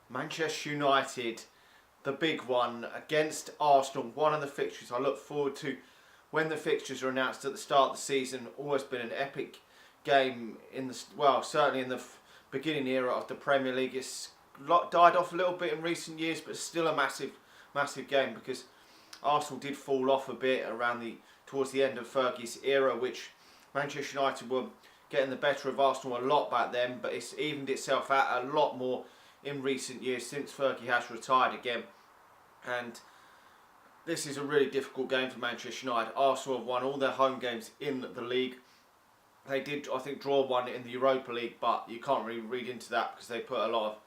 Manchester United, the big one against Arsenal, one of the fixtures I look forward to when the fixtures are announced at the start of the season. Always been an epic game in the, well, certainly in the beginning era of the Premier League. It's died off a little bit in recent years, but still a massive game, because Arsenal did fall off a bit towards the end of Fergie's era, which Manchester United were getting the better of Arsenal a lot back then, but it's evened itself out a lot more in recent years since Fergie has retired again. And this is a really difficult game for Manchester United. Arsenal have won all their home games in the league. They did, I think, draw one in the Europa League, but you can't really read into that because they put a lot of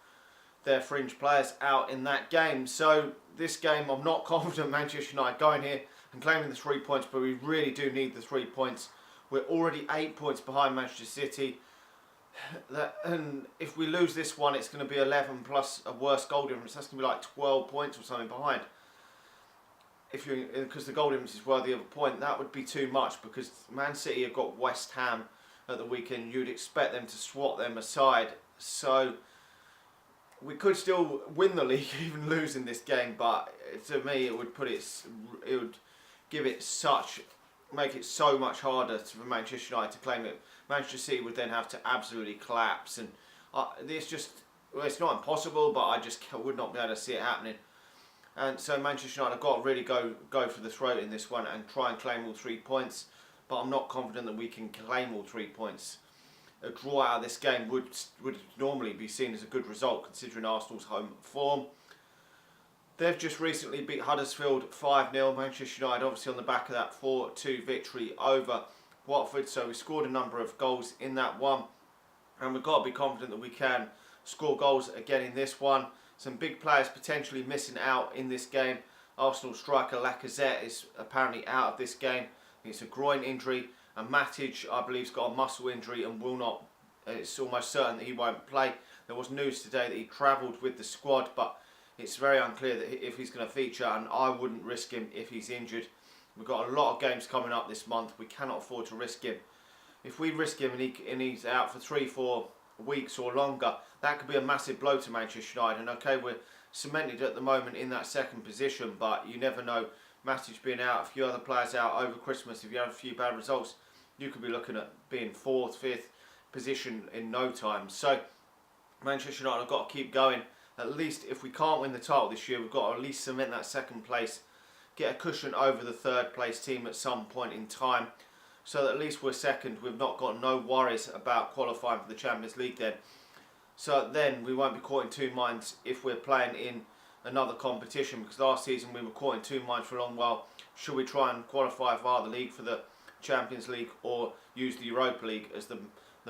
their fringe players out in that game. So this game, I'm not confident Manchester United going here and claiming the 3 points, but we really do need the 3 points. We're already 8 points behind Manchester City. And if we lose this one, it's going to be 11 plus a worse goal difference. That's going to be like 12 points or something behind. Because the goal difference is worthy of a point, that would be too much, because Man City have got West Ham at the weekend. You'd expect them to swat them aside. So we could still win the league, even losing this game. But to me, it would make it so much harder for Manchester United to claim it. Manchester City would then have to absolutely collapse, and it's not impossible, but I just would not be able to see it happening. And so Manchester United have got to really go for the throat in this one and try and claim all 3 points. But I'm not confident that we can claim all 3 points. A draw out of this game would normally be seen as a good result, considering Arsenal's home form. They've just recently beat Huddersfield 5-0. Manchester United obviously on the back of that 4-2 victory over Watford. So we scored a number of goals in that one. And we've got to be confident that we can score goals again in this one. Some big players potentially missing out in this game. Arsenal striker Lacazette is apparently out of this game. It's a groin injury. And Matic, I believe, has got a muscle injury and will not. It's almost certain that he won't play. There was news today that he travelled with the squad, but it's very unclear that if he's going to feature, and I wouldn't risk him if he's injured. We've got a lot of games coming up this month. We cannot afford to risk him. If we risk him and he's out for 3-4 weeks or longer, that could be a massive blow to Manchester United. And okay, we're cemented at the moment in that second position, but you never know. Matic being out, a few other players out over Christmas, if you have a few bad results, you could be looking at being 4th, 5th position in no time. So Manchester United have got to keep going. At least if we can't win the title this year, we've got to at least cement that second place, get a cushion over the 3rd place team at some point in time, so that at least we're second. We've not got no worries about qualifying for the Champions League then. So then we won't be caught in two minds if we're playing in another competition, because last season we were caught in two minds for a long while. Should we try and qualify via the league for the Champions League, or use the Europa League as the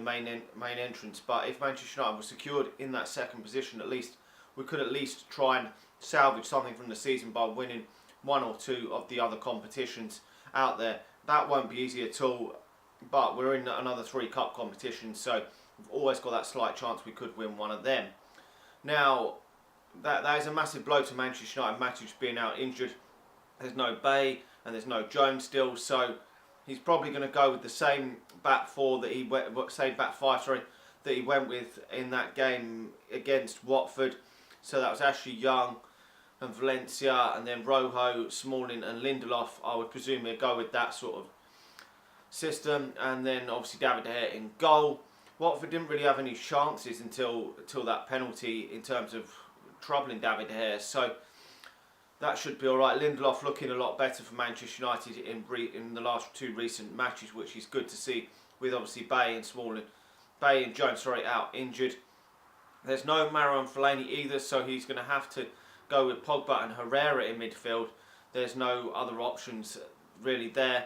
main entrance? But if Manchester United was secured in that second position, at least we could at least try and salvage something from the season by winning one or two of the other competitions out there. That won't be easy at all, but we're in another 3 cup competitions, so we've always got that slight chance we could win one of them. Now, that is a massive blow to Manchester United. Matic being out injured. There's no Bay and there's no Jones still, so he's probably going to go with the same back five that he went with in that game against Watford. So that was Ashley Young and Valencia, and then Rojo, Smalling and Lindelof. I would presume he'll go with that sort of system, and then obviously David De Gea in goal. Watford didn't really have any chances until that penalty in terms of troubling David De Gea, so that should be alright. Lindelof looking a lot better for Manchester United in the last 2 recent matches, which is good to see, with obviously Bay and Jones out injured. There's no Marouane Fellaini either, so he's going to have to go with Pogba and Herrera in midfield. There's no other options really there.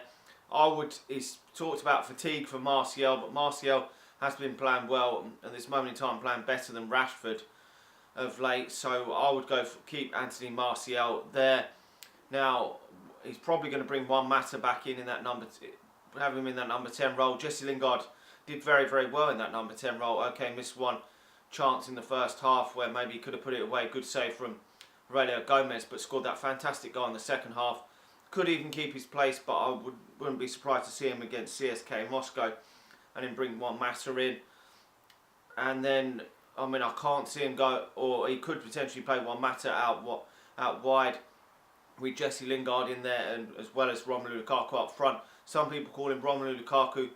He's talked about fatigue for Martial, but Martial has been playing well at this moment in time, playing better than Rashford of late. So I would keep Anthony Martial there. Now he's probably going to bring Juan Mata back in that have him in that number 10 role. Jesse Lingard did very, very well in that number 10 role. Okay, missed one chance in the first half where maybe he could have put it away. Good save from Aurelio Gomez, but scored that fantastic goal in the second half. Could even keep his place, but I wouldn't be surprised to see him against CSKA Moscow and then bring Juan Mata in. And then I mean, I can't see him go, or he could potentially play Juan Mata out wide with Jesse Lingard in there, and as well as Romelu Lukaku up front. Some people call him Romelu Lukaku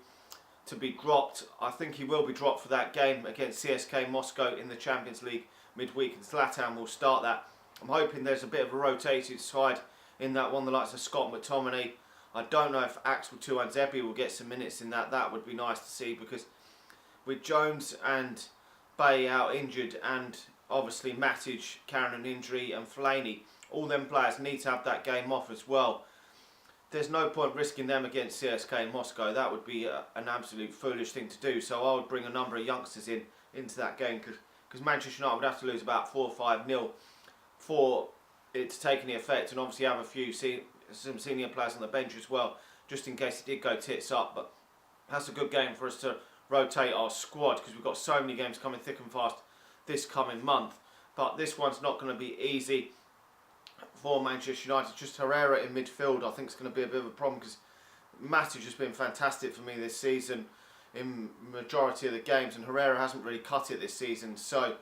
to be dropped. I think he will be dropped for that game against CSK Moscow in the Champions League midweek, and Zlatan will start that. I'm hoping there's a bit of a rotated side in that one, the likes of Scott McTominay. I don't know if Axel Tuanzebe will get some minutes in that. That would be nice to see, because with Jones and Bay out injured, and obviously Matic carrying an injury, and Fellaini, all them players need to have that game off as well. There's no point risking them against CSK Moscow. That would be an absolute foolish thing to do. So I would bring a number of youngsters into that game, because Manchester United would have to lose about 4 or 5-0 for it to take any effect, and obviously have some senior players on the bench as well, just in case it did go tits up. But that's a good game for us to rotate our squad, because we've got so many games coming thick and fast this coming month. But this one's not going to be easy for Manchester United. Just Herrera in midfield, I think, is going to be a bit of a problem, because Matic has been fantastic for me this season in majority of the games, and Herrera hasn't really cut it this season. So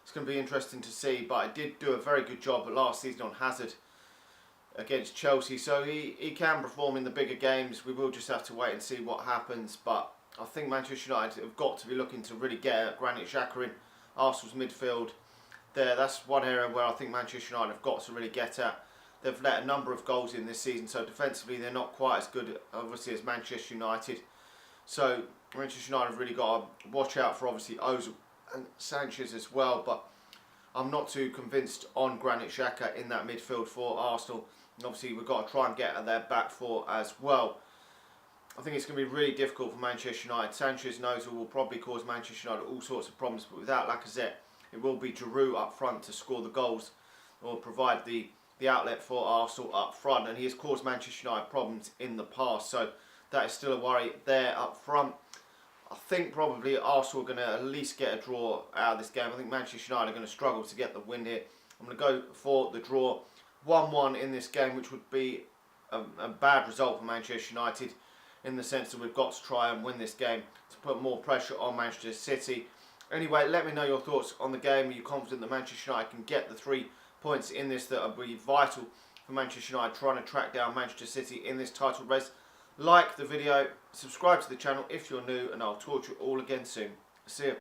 it's going to be interesting to see. But I did do a very good job last season on Hazard against Chelsea, so he can perform in the bigger games. We will just have to wait and see what happens. But I think Manchester United have got to be looking to really get at Granit Xhaka in Arsenal's midfield there. That's one area where I think Manchester United have got to really get at. They've let a number of goals in this season, so defensively they're not quite as good, obviously, as Manchester United. So Manchester United have really got to watch out for, obviously, Ozil and Sanchez as well. But I'm not too convinced on Granit Xhaka in that midfield for Arsenal. And obviously we've got to try and get at their back four as well. I think it's going to be really difficult for Manchester United. Sanchez and Ozil will probably cause Manchester United all sorts of problems, but without Lacazette, it will be Giroud up front to score the goals, or provide the outlet for Arsenal up front, and he has caused Manchester United problems in the past, so that is still a worry there up front. I think probably Arsenal are going to at least get a draw out of this game. I think Manchester United are going to struggle to get the win here. I'm going to go for the draw, 1-1 in this game, which would be a bad result for Manchester United, in the sense that we've got to try and win this game to put more pressure on Manchester City. Anyway, let me know your thoughts on the game. Are you confident that Manchester United can get the 3 points in this that will be vital for Manchester United trying to track down Manchester City in this title race? Like the video, subscribe to the channel if you're new, and I'll talk to you all again soon. See you.